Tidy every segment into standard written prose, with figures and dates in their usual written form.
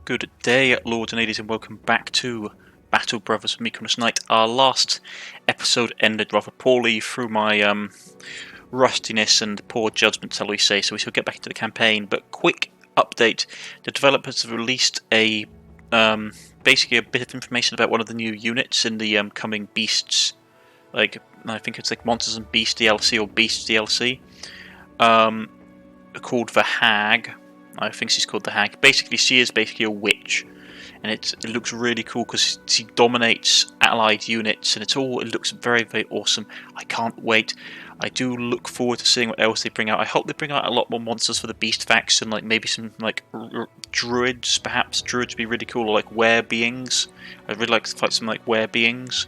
Good day, lords and ladies, and welcome back to Battle Brothers with me, Cornish-Knight. Our last episode ended rather poorly through my rustiness and poor judgment, shall we say, so we shall get back into the campaign. But quick update, the developers have released a basically a bit of information about one of the new units in the coming Beasts, like I think it's like Monsters and Beasts DLC or Beasts DLC, called the Hag. I think she's called the Hag. Basically, she is basically a witch, and it looks really cool because she dominates allied units, and it looks very, very awesome. I can't wait. I do look forward to seeing what else they bring out. I hope they bring out a lot more monsters for the Beast faction, like maybe some like druids, perhaps. Druids would be really cool, or like were-beings. I'd really like to fight some like were-beings.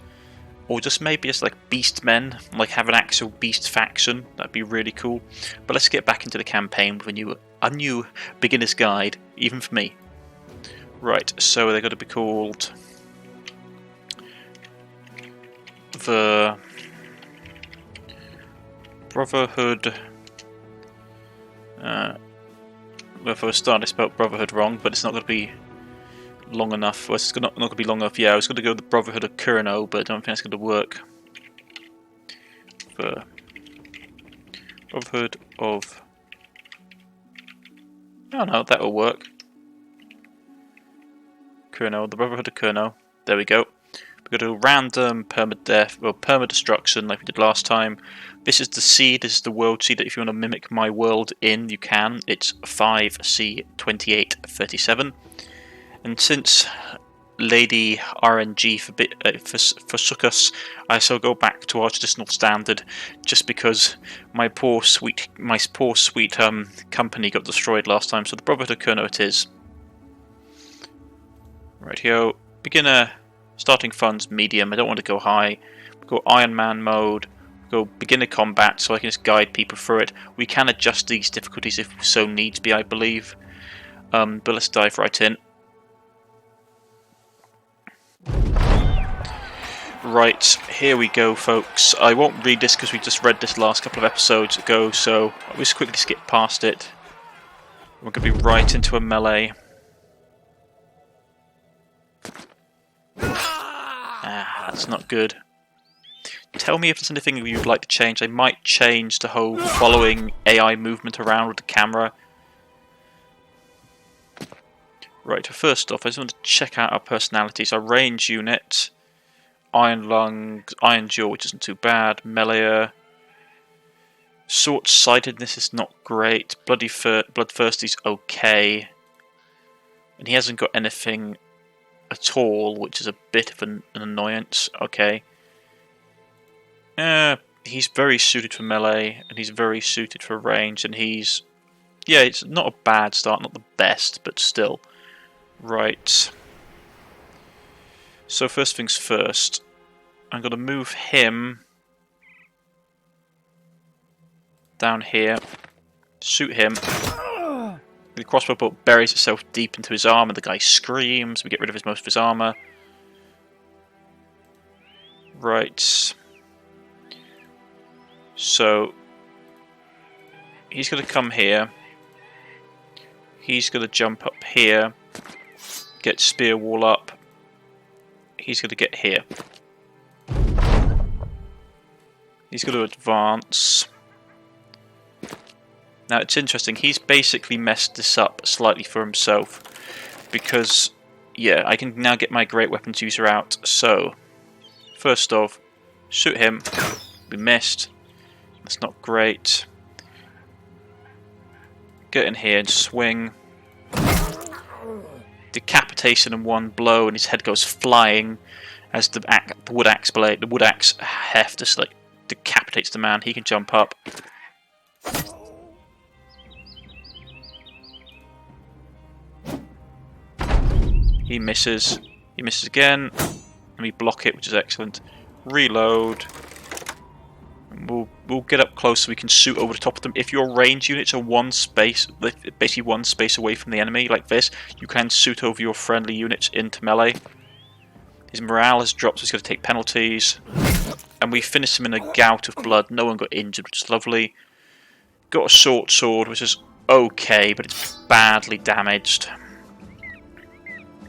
Or just maybe like beast men, like have an actual beast faction. That'd be really cool. But let's get back into the campaign with a new beginner's guide, even for me. Right, so they're going to be called the Brotherhood. Well, for a start, I spelled Brotherhood wrong, but it's not going to be long enough. Well, it's not going to be long enough. Yeah, I was going to go with the Brotherhood of Kurno, but I don't think that's going to work. The Brotherhood of... Oh no, that will work. Kurno, the Brotherhood of Kurno. There we go. We're going to do random permadeath, or permadestruction like we did last time. This is the seed, this is the world seed that if you want to mimic my world in, you can. It's 5C2837. And since Lady RNG forsook us, I shall go back to our traditional standard, just because my poor sweet company got destroyed last time. So the Brotherhood of Kurno it is. Right here, beginner, starting funds, medium. I don't want to go high. Go Iron Man mode. Go beginner combat, so I can just guide people through it. We can adjust these difficulties if so needs be, I believe. But let's dive right in. Right, here we go, folks. I won't read this because we just read this last couple of episodes ago, so I'll just quickly skip past it. We're going to be right into a melee. That's not good. Tell me if there's anything you'd like to change. I might change the whole following AI movement around with the camera. Right, first off, I just want to check out our personalities. Our range unit, Iron Lungs, Iron Jaw, which isn't too bad, Melee. Short-sightedness is not great, Bloodthirsty's okay. And he hasn't got anything at all, which is a bit of an annoyance. Okay. He's very suited for melee, and he's very suited for range, and he's... Yeah, it's not a bad start, not the best, but still. Right. So first things first, I'm going to move him down here, shoot him. The crossbow bolt buries itself deep into his armor, the guy screams, we get rid of most of his armor. Right. So, he's going to come here, he's going to jump up here, get spear wall up, he's going to get here. He's going to advance. Now it's interesting, he's basically messed this up slightly for himself, because, yeah, I can now get my great weapons user out. So, first off, shoot him, we missed, that's not great. Get in here and swing. Decapitation in one blow, and his head goes flying as the wood axe heft just like decapitates the man. He can jump up. He misses. He misses again. And we block it, which is excellent. Reload. And we'll get up close so we can shoot over the top of them. If your range units are basically one space away from the enemy, like this, you can shoot over your friendly units into melee. His morale has dropped, so he's going to take penalties. And we finish him in a gout of blood. No one got injured, which is lovely. Got a short sword, which is okay, but it's badly damaged.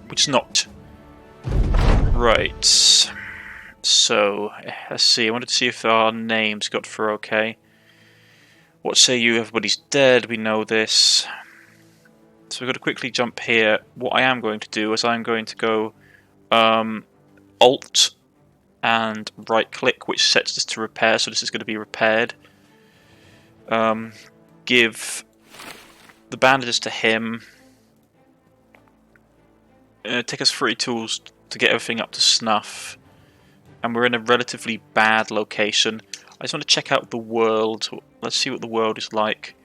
which is not. Right. So, let's see. I wanted to see if our names got through okay. What say you? Everybody's dead. We know this. So we've got to quickly jump here. What I am going to do is I'm going to go Alt and right click, which sets this to repair. So this is going to be repaired. Give the bandages to him. Take us 3 tools to get everything up to snuff. And we're in a relatively bad location. I just want to check out the world. Let's see what the world is like.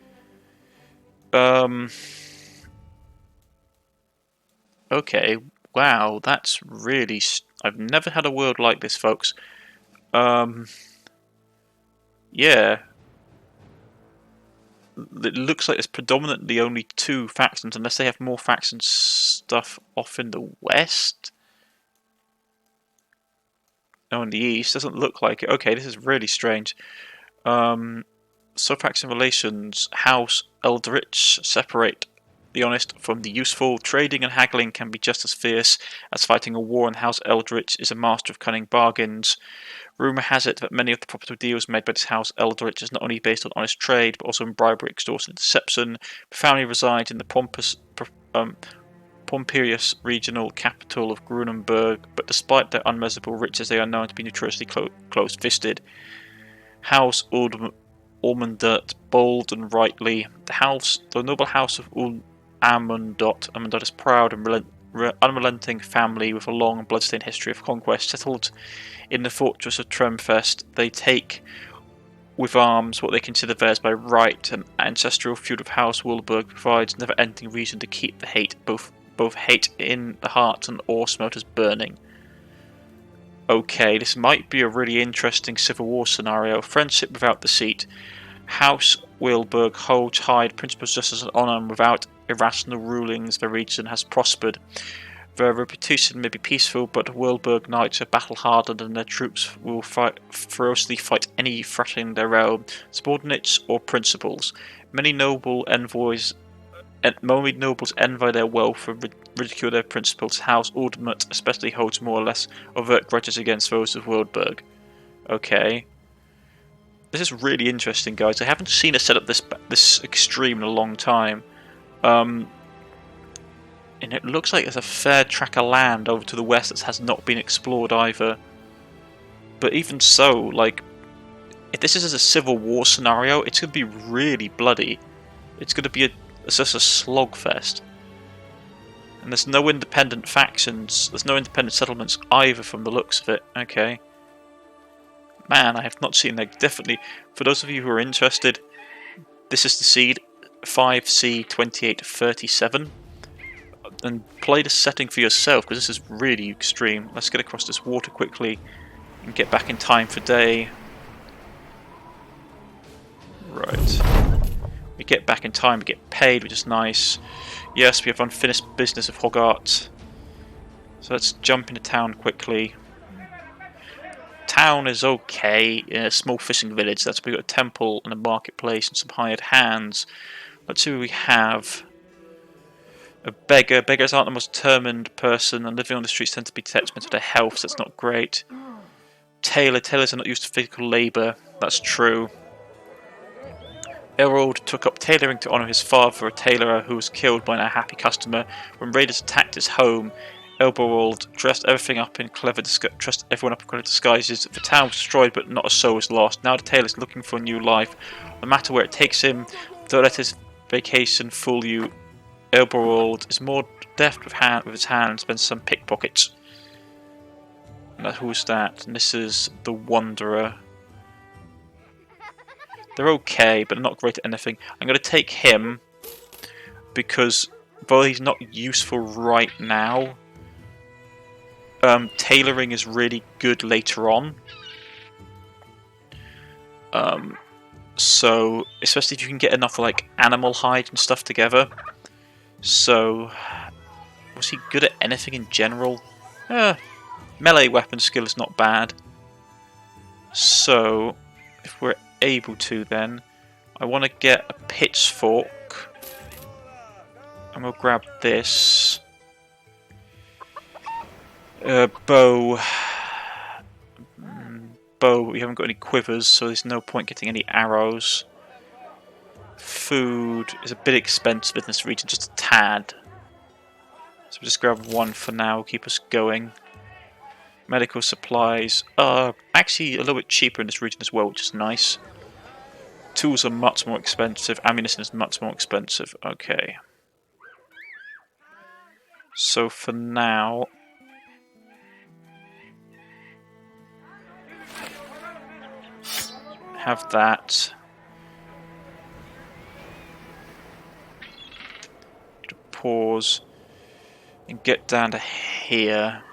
Okay, wow, that's really... I've never had a world like this, folks. Yeah. It looks like there's predominantly only 2 factions, unless they have more faction stuff off in the west. No, in the east. Doesn't look like it. Okay, this is really strange. So faction relations. House Eldritch separate the honest from the useful. Trading and haggling can be just as fierce as fighting a war, and House Eldritch is a master of cunning bargains. Rumour has it that many of the profitable deals made by this House Eldritch is not only based on honest trade, but also in bribery, extortion, and deception. The family resides in the Pomperius regional capital of Grunenberg, but despite their unmeasurable riches, they are known to be notoriously close-fisted. House Ormondot, bold and rightly. The noble house of Amundot is proud and unrelenting family with a long and bloodstained history of conquest. Settled in the fortress of Tremfest, they take with arms what they consider theirs by right. An ancestral feud of House Wilburg provides never-ending reason to keep the hate, both hate in the hearts and ore smelters burning. Okay, this might be a really interesting civil war scenario. Friendship without deceit. House Wilburg holds high principles, justice and honour, and without irrational rulings the region has prospered. Their reputation may be peaceful, but Wilburg knights are battle-hardened, and their troops will ferociously fight any threatening their realm, subordinates or principles. Many nobles envy their wealth and ridicule their principles. House Aldemut especially holds more or less overt grudges against those of Wildberg. Okay. This is really interesting, guys. I haven't seen a setup this extreme in a long time. And it looks like there's a fair tract of land over to the west that has not been explored either. But even so, like, if this is a civil war scenario, it's going to be really bloody. It's going to be it's just a slogfest. And there's no independent factions, there's no independent settlements either from the looks of it. Okay. Man, I have not seen that. Definitely, for those of you who are interested, this is the seed 5C2837. And play the setting for yourself, because this is really extreme. Let's get across this water quickly and get back in time for day. Right. We get back in time, we get paid, which is nice. Yes, we have unfinished business of Hogarth. So let's jump into town quickly. Town is okay, in a small fishing village. That's we've got a temple and a marketplace and some hired hands. Let's see what we have. A beggar. Beggars aren't the most determined person, and living on the streets tend to be detrimental to their health, so that's not great. Tailor. Tailors are not used to physical labour. That's true. Elrold took up tailoring to honour his father, a tailor who was killed by an unhappy customer. When raiders attacked his home, Elrold dressed everything up in clever disguises. The town was destroyed, but not a soul was lost. Now the tailor is looking for a new life. No matter where it takes him, don't let his vacation fool you. Elrold is more deft with his hands than some pickpockets. And who's that? And this is the Wanderer. They're okay, but not great at anything. I'm going to take him because, though he's not useful right now, tailoring is really good later on. So, especially if you can get enough like animal hide and stuff together. So, was he good at anything in general? Melee weapon skill is not bad. So, if we're able to, then I want to get a pitchfork, and we'll grab this. Bow. Bow, we haven't got any quivers, so there's no point getting any arrows. Food is a bit expensive in this region, just a tad. So we'll just grab one for now, keep us going. Medical supplies are actually a little bit cheaper in this region as well, which is nice. Tools are much more expensive, ammunition is much more expensive. Okay. So for now... have that. Pause and get down to here.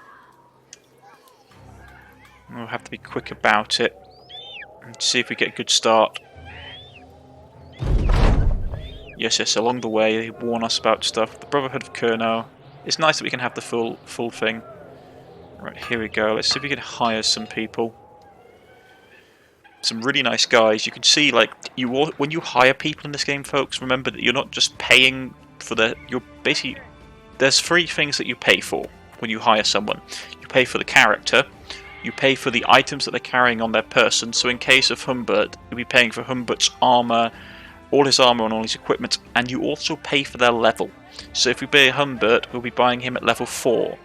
We'll have to be quick about it and see if we get a good start. Yes, along the way they warn us about stuff. The Brotherhood of Kurno. It's nice that we can have the full thing. Right, here we go. Let's see if we can hire some people. Some really nice guys. You can see, like, when you hire people in this game, folks, remember that you're not just paying for you're basically, there's three things that you pay for when you hire someone. You pay for the character, you pay for the items that they're carrying on their person. So in case of Humbert, you'll be paying for Humbert's armor, all his armor and all his equipment, and you also pay for their level. So if we buy Humbert, we'll be buying him at level 4.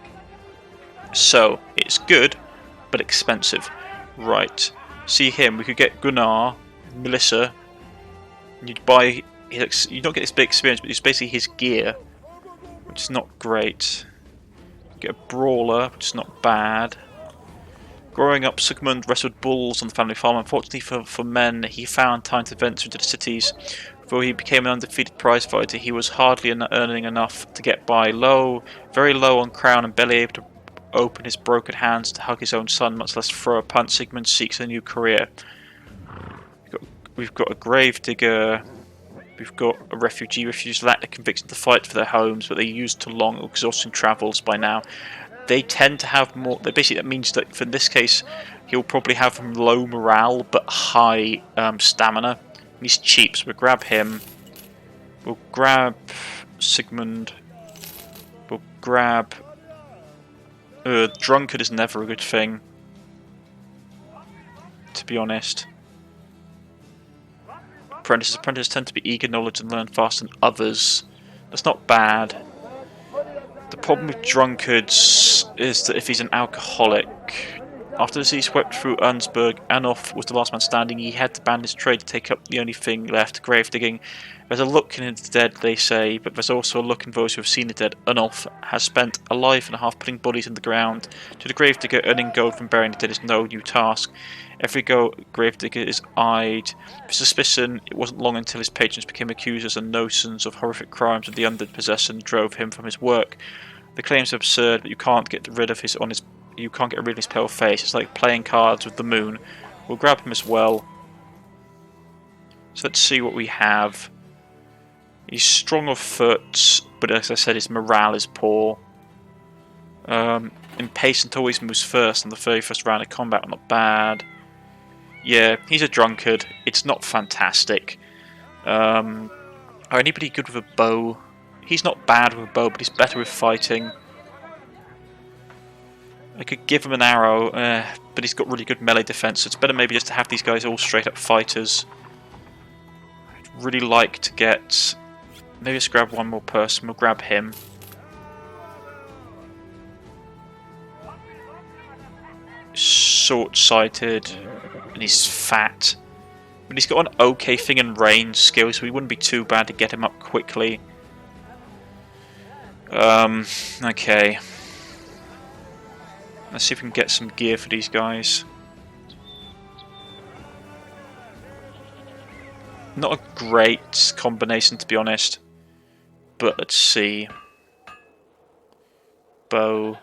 So it's good, but expensive. Right. See him, we could get Gunnar, Melissa, and you'd buy you don't get this big experience, but it's basically his gear, which is not great. You get a brawler, which is not bad. Growing up, Sigmund wrestled bulls on the family farm. Unfortunately for men, he found time to venture into the cities. Though he became an undefeated prize fighter, he was hardly earning enough to get by. Very low on crown and barely able to open his broken hands to hug his own son, much less throw a punch. Sigmund seeks a new career. We've got a gravedigger. We've got a refugee. Refugees lack the conviction to fight for their homes, but they used to long, exhausting travels by now. They tend to have more. Basically, that means that for this case, he'll probably have low morale but high stamina. He's cheap, so we'll grab him. We'll grab Sigmund. We'll grab. Drunkard is never a good thing, to be honest. Apprentices tend to be eager knowledge and learn faster than others. That's not bad. The problem with drunkards is that if he's an alcoholic, after the sea swept through Ernstberg, Anoff was the last man standing. He had to abandon his trade to take up the only thing left, grave digging. There's a look in the dead, they say, but there's also a look in those who have seen the dead. Anoff has spent a life and a half putting bodies in the ground. To the gravedigger, earning gold from burying the dead is no new task. Every gravedigger is eyed with suspicion. It wasn't long until his patrons became accusers, and notions of horrific crimes of the undead possession drove him from his work. The claims are absurd, but you can't get rid of his pale face. It's like playing cards with the moon. We'll grab him as well. So let's see what we have. He's strong of foot, but as I said, his morale is poor. Impatient always moves first on the very first round of combat. Not bad. Yeah, he's a drunkard. It's not fantastic. Are anybody good with a bow? He's not bad with a bow, but he's better with fighting. I could give him an arrow, but he's got really good melee defense, so it's better maybe just to have these guys all straight up fighters. I'd really like to get... Maybe let's grab one more person. We'll grab him. Short-sighted, and he's fat. But he's got an okay thing in range skill, so he wouldn't be too bad to get him up quickly. Okay. Let's see if we can get some gear for these guys. Not a great combination, to be honest. But let's see. Bow.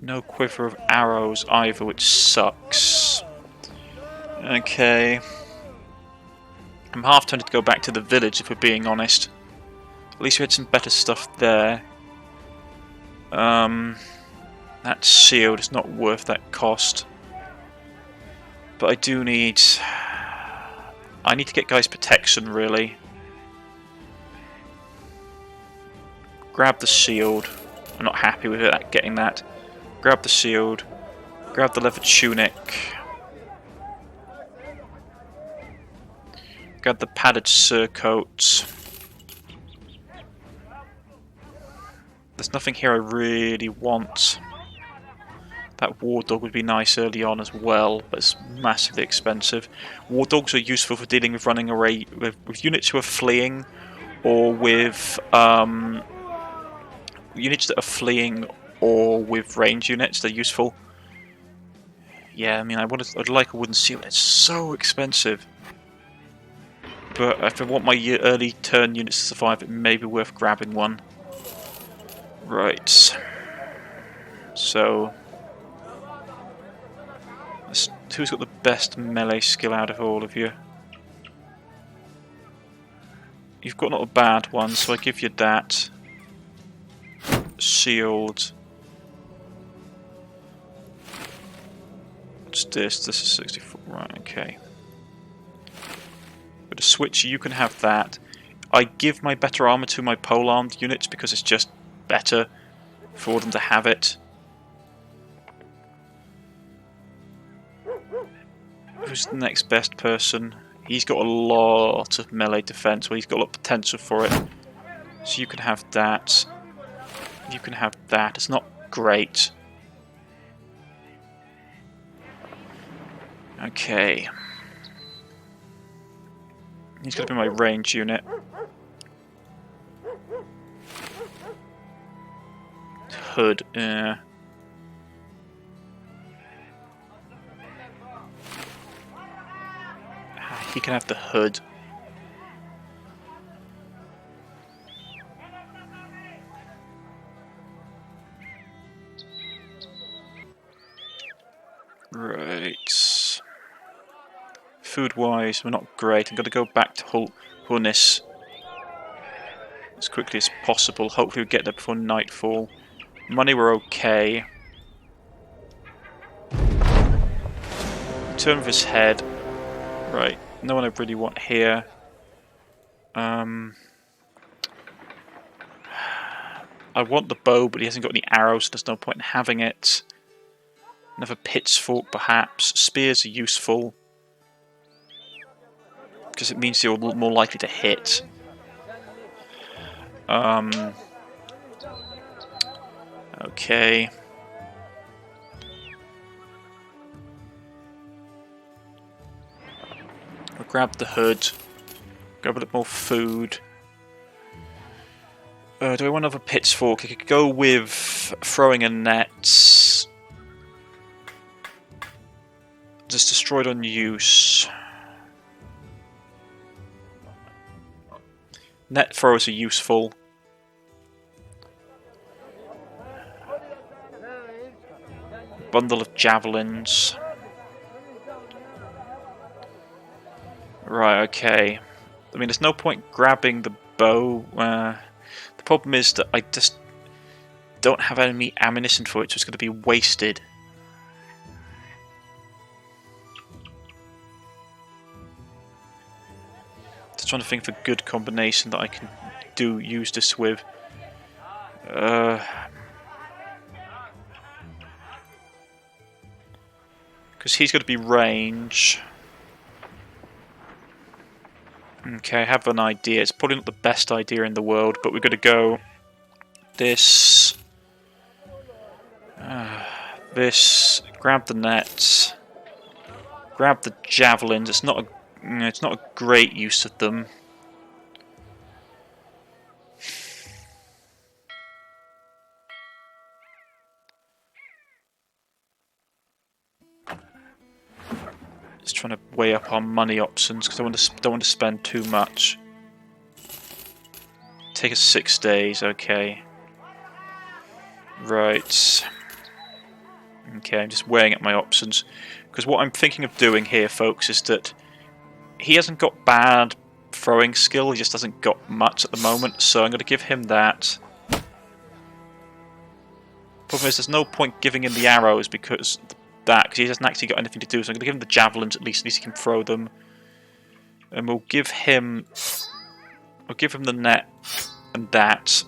No quiver of arrows either, which sucks. Okay. I'm half tempted to go back to the village, if we're being honest. At least we had some better stuff there. That shield is not worth that cost. But I do need... I need to get guys protection, really. Grab the shield. I'm not happy with it, getting that. Grab the shield. Grab the leather tunic. Grab the padded surcoat. There's nothing here I really want. That war dog would be nice early on as well, but it's massively expensive. War dogs are useful for dealing with running away with units who are fleeing, or with units that are fleeing, or with range units. They're useful. Yeah, I mean, I'd like a wooden seal. It's so expensive. But if I want my early turn units to survive, it may be worth grabbing one. Right. So, who's got the best melee skill out of all of you? You've got not a bad one, so I give you that. Shield. What's this? This is 64. Right, okay. With a switch, you can have that. I give my better armor to my pole-armed units because it's just better for them to have it. Who's the next best person? He's got a lot of melee defense, well, he's got a lot of potential for it. So you can have that. You can have that. It's not great. Okay. He's going to be my range unit. Hood, yeah. He can have the hood. Right. Food-wise, we're not great. I'm going to go back to Hornis as quickly as possible. Hopefully we'll get there before nightfall. Money, we're okay. Turn of his head. Right. No one I really want here. I want the bow, but he hasn't got any arrows, so there's no point in having it. Another pitchfork, perhaps. Spears are useful, because it means you're more likely to hit. Okay. We'll grab the hood. Grab a bit more food. Do I want another pitchfork? I could go with throwing a net. Just destroyed on use. Net throwers are useful. Bundle of javelins. Right, okay. I mean, there's no point grabbing the bow. The problem is that I just don't have any ammunition for it, so it's going to be wasted. Just trying to think of a good combination that I can use this with. Because he's going to be range. Okay, I have an idea. It's probably not the best idea in the world, but we're going to go this, grab the nets, grab the javelins. It's not a great use of them. Just trying to weigh up our money options because I don't want to spend too much. Take us 6 days, okay. Right. Okay, I'm just weighing up my options because what I'm thinking of doing here, folks, is that he hasn't got bad throwing skill. He just hasn't got much at the moment, so I'm going to give him that. Problem is, there's no point giving him the arrows because he hasn't actually got anything to do. So I'm going to give him the javelins at least he can throw them, and we'll give him the net and that.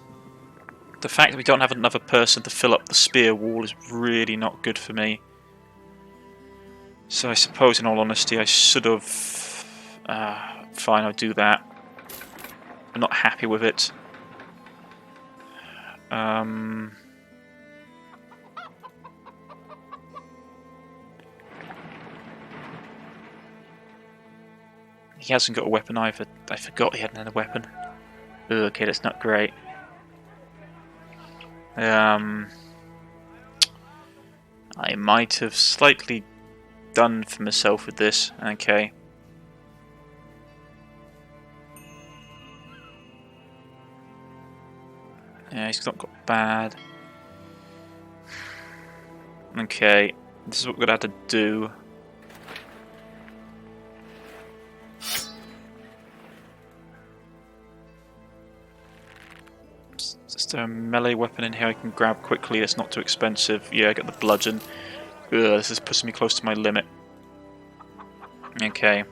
The fact that we don't have another person to fill up the spear wall is really not good for me. So I suppose, in all honesty, I should have... fine, I'll do that. I'm not happy with it. He hasn't got a weapon either. I forgot he hadn't had a weapon. Ugh, okay, that's not great. I might have slightly done for myself with this. Okay. Yeah, he's not got bad. Okay, this is what we're going to have to do. Is there a melee weapon in here I can grab quickly that's not too expensive? Yeah, I got the bludgeon. Ugh, this is pushing me close to my limit. Okay.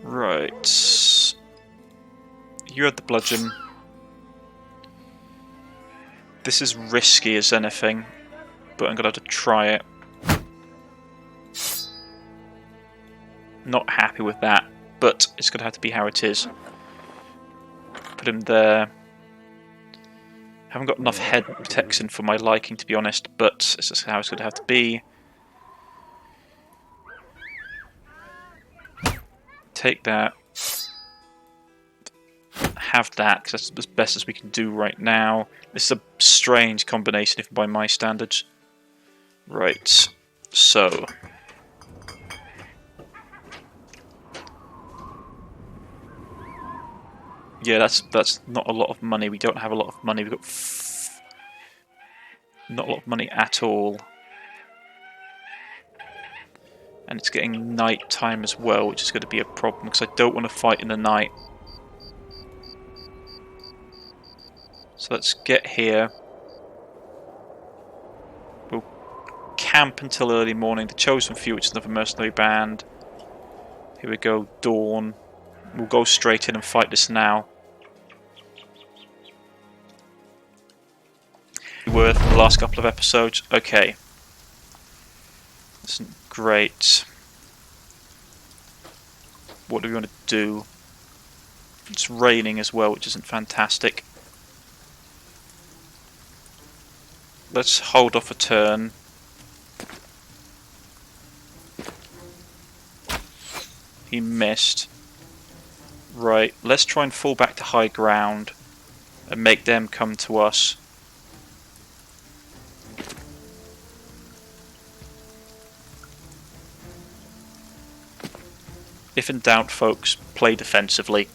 Right. You had the bludgeon. This is risky as anything, but I'm going to have to try it. Not happy with that, but it's going to have to be how it is. Put him there. Haven't got enough head protection for my liking, to be honest, but this is how it's going to have to be. Take that. Have that, because that's as best as we can do right now. This is a strange combination, if by my standards. Right, so... yeah, that's not a lot of money. We don't have a lot of money. We've got not a lot of money at all. And it's getting night time as well, which is going to be a problem, because I don't want to fight in the night. So let's get here. We'll camp until early morning. The Chosen Few, which is another mercenary band. Here we go, dawn. We'll go straight in and fight this now. Worth the last couple of episodes. Okay. This isn't great. What do we want to do? It's raining as well, which isn't fantastic. Let's hold off a turn. He missed. Right, let's try and fall back to high ground and make them come to us. If in doubt, folks, play defensively.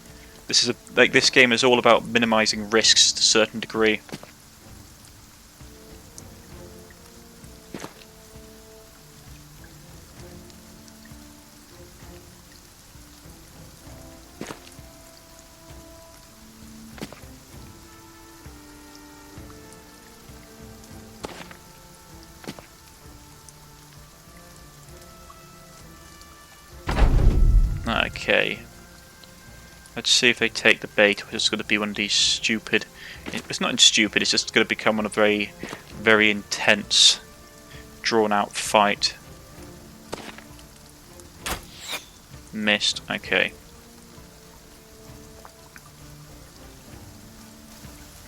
This game is all about minimizing risks to a certain degree. Okay. Let's see if they take the bait, which is going to be one of these stupid... It's not stupid, it's just going to become one of a very, very intense, drawn-out fight. Missed, okay.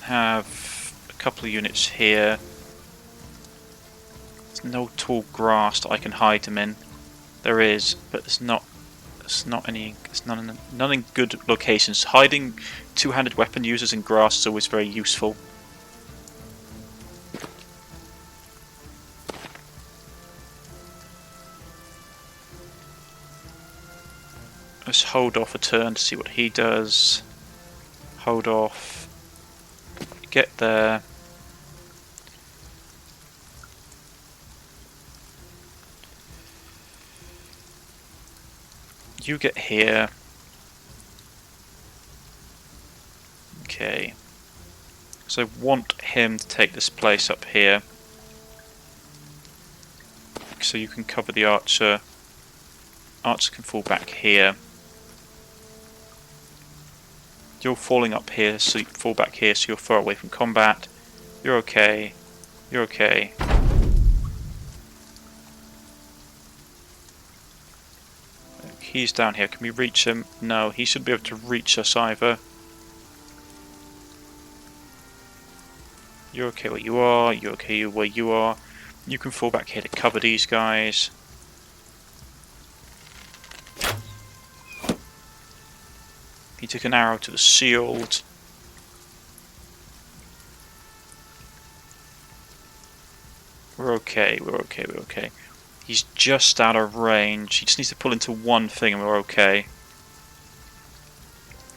Have a couple of units here. There's no tall grass that I can hide them in. There is, but it's not none in good locations. Hiding two-handed weapon users in grass is always very useful. Let's hold off a turn to see what he does. Hold off. Get there. You get here. Okay. So I want him to take this place up here. So you can cover the archer. Archer can fall back here. You're falling up here, so you fall back here, so you're far away from combat. You're okay. You're okay. He's down here. Can we reach him? No, he should be able to reach us either. You're okay where you are. You're okay where you are. You can fall back here to cover these guys. He took an arrow to the shield. We're okay, we're okay, we're okay. He's just out of range. He just needs to pull into one thing and we're okay.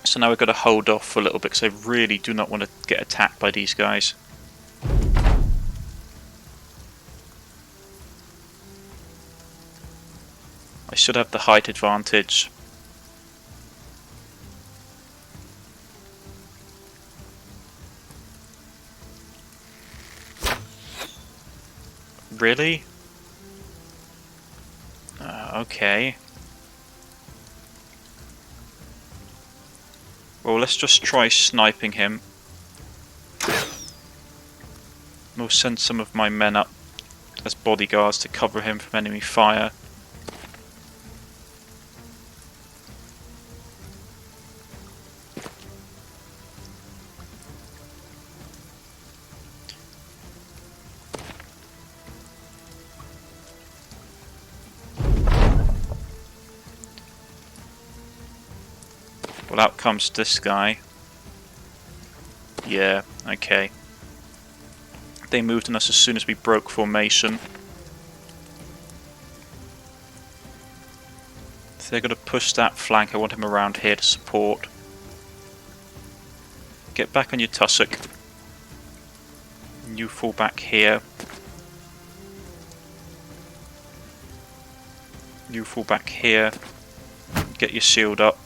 So now we've got to hold off for a little bit because I really do not want to get attacked by these guys. I should have the height advantage. Really? Okay. Well, let's just try sniping him. We'll send some of my men up as bodyguards to cover him from enemy fire. Well, out comes this guy. Yeah, okay. They moved on us as soon as we broke formation. So they're going to push that flank. I want him around here to support. Get back on your tussock. You fall back here. You fall back here. Get your shield up.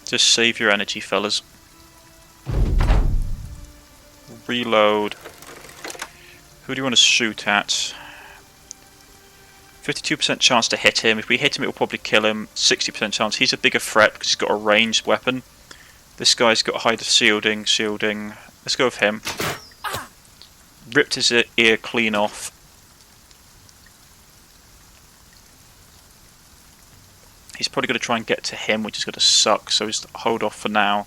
Just save your energy, fellas. Reload. Who do you want to shoot at? 52% chance to hit him. If we hit him, it will probably kill him. 60% chance. He's a bigger threat because he's got a ranged weapon. This guy's got high shielding. Let's go with him. Ripped his ear clean off. He's probably going to try and get to him, which is going to suck, so just hold off for now.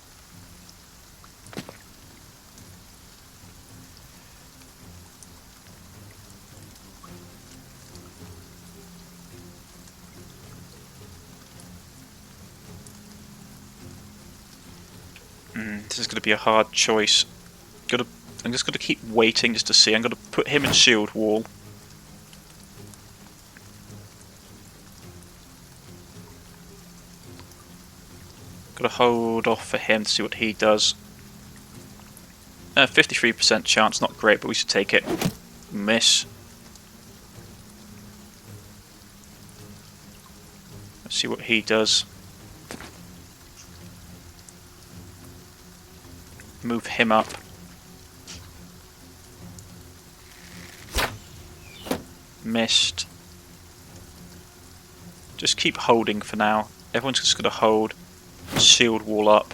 This is going to be a hard choice. I'm just going to keep waiting just to see. I'm going to put him in shield wall. Got to hold off for him to see what he does. 53% chance, not great, but we should take it. Miss. Let's see what he does. Move him up. Missed. Just keep holding for now. Everyone's just going to hold. Shield wall up.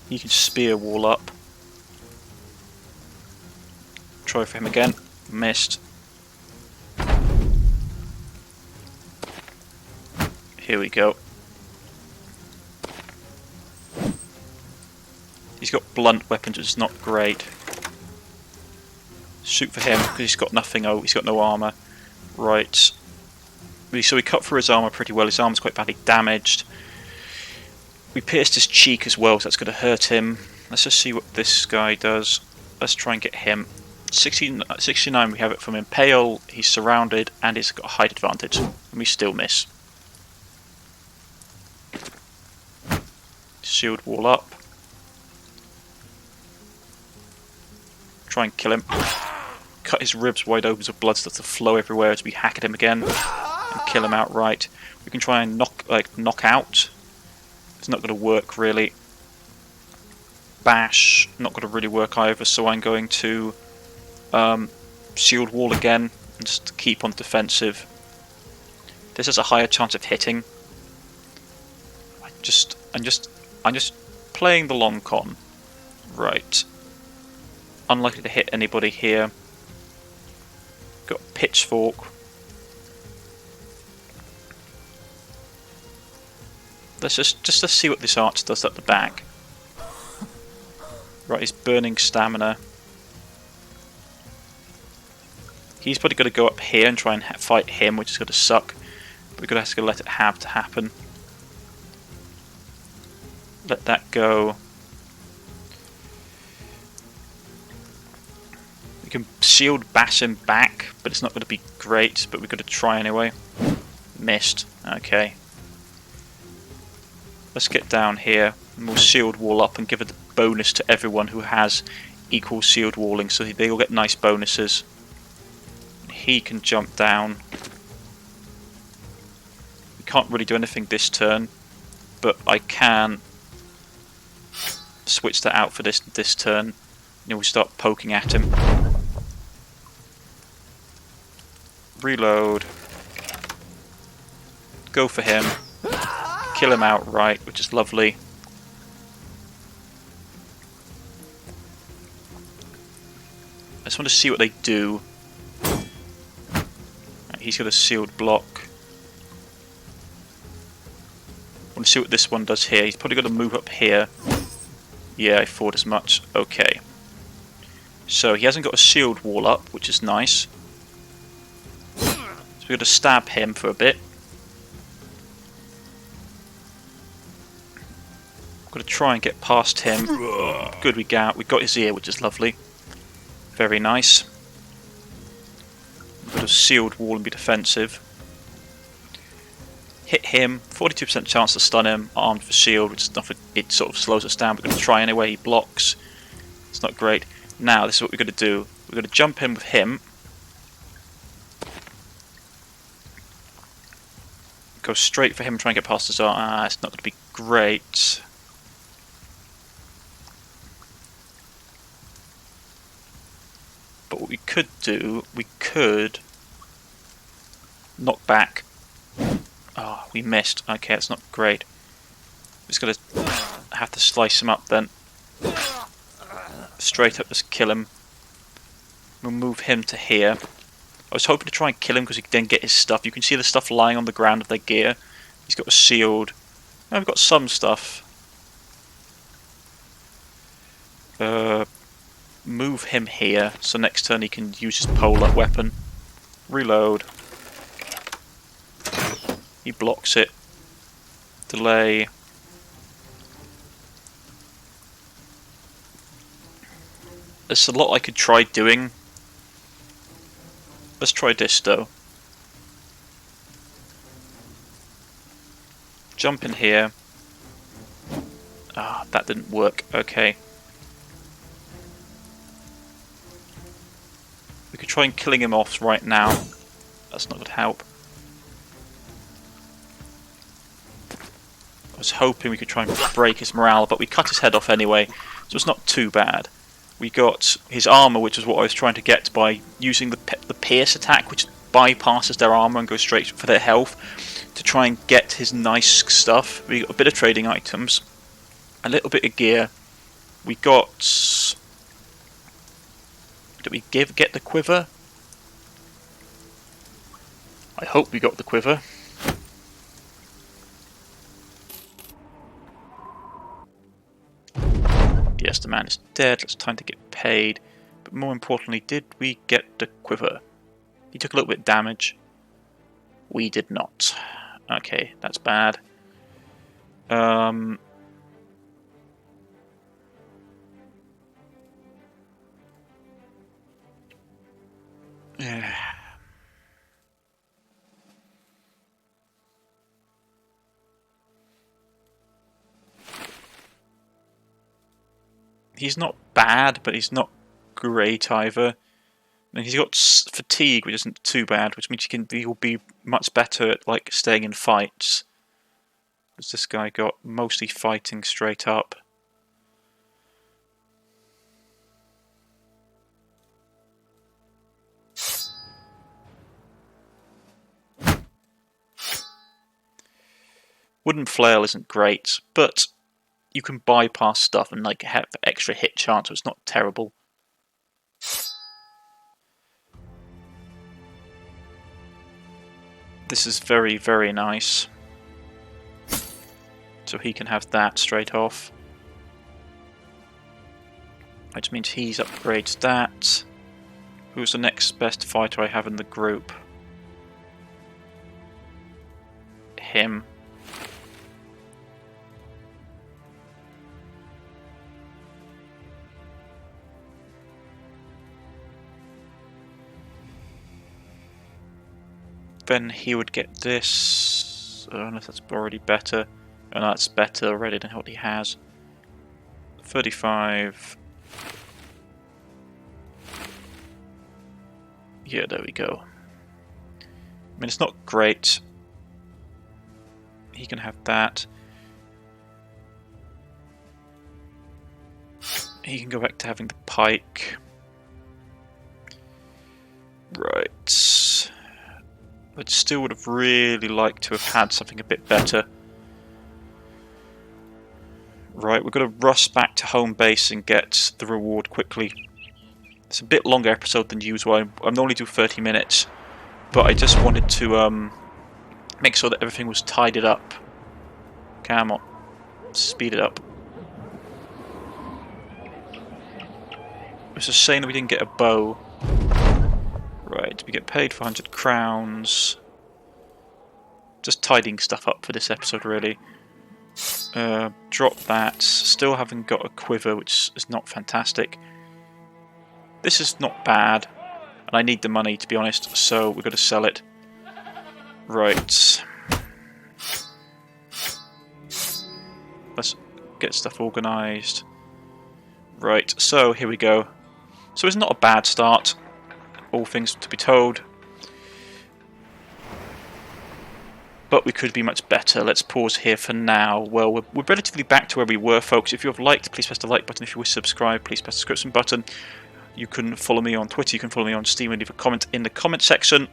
You can spear wall up. Try for him again. Missed. Here we go. He's got blunt weapons, which is not great. Shoot for him because he's got nothing. Oh, he's got no armor. Right. So we cut through his armour pretty well. His armour's quite badly damaged. We pierced his cheek as well, so that's going to hurt him. Let's just see what this guy does. Let's try and get him. 69 we have it from Impale. He's surrounded and he's got a height advantage. And we still miss. Shield wall up. Try and kill him. Cut his ribs wide open so blood starts to flow everywhere as we hack at him again. And kill him outright. We can try and knock out. It's not going to work really. Bash, not going to really work either, so I'm going to shield wall again and just keep on defensive. This has a higher chance of hitting. I'm just playing the long con. Right. Unlikely to hit anybody here. Got pitchfork. Let's just to see what this archer does at the back. Right, he's burning stamina. He's probably going to go up here and try and fight him, which is going to suck. But we're going to have to let it have to happen. Let that go. We can shield bash him back, but it's not going to be great. But we're going to try anyway. Missed. Okay. Let's get down here and we'll shield wall up and give it the bonus to everyone who has equal shield walling, so they all get nice bonuses. He can jump down. We can't really do anything this turn, but I can switch that out for this turn. And we'll start poking at him. Reload. Go for him. Kill him outright, which is lovely. I just want to see what they do. Right, he's got a sealed block. I want to see what this one does here. He's probably got to move up here. Yeah, I thought as much. Okay. So he hasn't got a shield wall up, which is nice. So we're going to stab him for a bit. Got to try and get past him. Good, we got his ear, which is lovely. Very nice. Got a sealed wall and be defensive. Hit him. 42% chance to stun him. Armed for shield, which is nothing. It sort of slows us down. We're going to try anyway. He blocks. It's not great. Now this is what we're going to do. We're going to jump in with him. Go straight for him. Try and get past his arm. Ah, it's not going to be great. But what we could do, we could knock back. Oh, we missed. Okay, that's not great. Just gonna have to slice him up then. Straight up, just kill him. We'll move him to here. I was hoping to try and kill him because he could then get his stuff. You can see the stuff lying on the ground of their gear. He's got a shield. Now we've got some stuff. Move him here, so next turn he can use his pole-up weapon. Reload. He blocks it. Delay. There's a lot I could try doing. Let's try this though. Jump in here. Ah, that didn't work. Okay. We could try and killing him off right now. That's not going to help. I was hoping we could try and break his morale, but we cut his head off anyway, so it's not too bad. We got his armour, which is what I was trying to get by using the pierce attack, which bypasses their armour and goes straight for their health, to try and get his nice stuff. We got a bit of trading items, a little bit of gear. We got... Did we get the quiver? I hope we got the quiver. Yes, the man is dead. It's time to get paid. But more importantly, did we get the quiver? He took a little bit of damage. We did not. Okay, that's bad. He's not bad, but he's not great either. And he's got fatigue, which isn't too bad, which means he will be much better at like staying in fights. What's this guy got? Mostly fighting straight up. Wooden flail isn't great, but you can bypass stuff and like have extra hit chance, so it's not terrible. This is very, very nice. So he can have that straight off. Which means he's upgraded that. Who's the next best fighter I have in the group? Him. Then he would get this, unless that's already better. And that's better already than what he has. 35. Yeah, there we go. I mean, it's not great. He can have that. He can go back to having the pike. Right. But still would have really liked to have had something a bit better. Right, we're going to rush back to home base and get the reward quickly. It's a bit longer episode than usual. I normally do 30 minutes, but I just wanted to make sure that everything was tidied up. Come on, speed it up. It's a shame that we didn't get a bow. Right, we get paid for 100 crowns. Just tidying stuff up for this episode, really. Drop that. Still haven't got a quiver, which is not fantastic. This is not bad, and I need the money, to be honest, so we've got to sell it. Right. Let's get stuff organised. Right, so here we go. So it's not a bad start, all things to be told. But we could be much better. Let's pause here for now. Well, we're relatively back to where we were, folks. If you have liked, please press the like button. If you wish to subscribe, please press the subscription button. You can follow me on Twitter, you can follow me on Steam, and leave a comment in the comment section.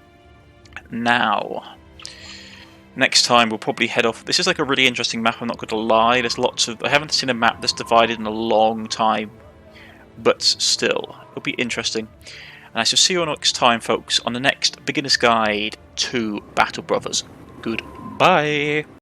Now, next time we'll probably head off. This is like a really interesting map, I'm not going to lie. There's lots of... I haven't seen a map that's divided in a long time. But still, it'll be interesting. And I shall see you all next time, folks, on the next Beginner's Guide to Battle Brothers. Goodbye.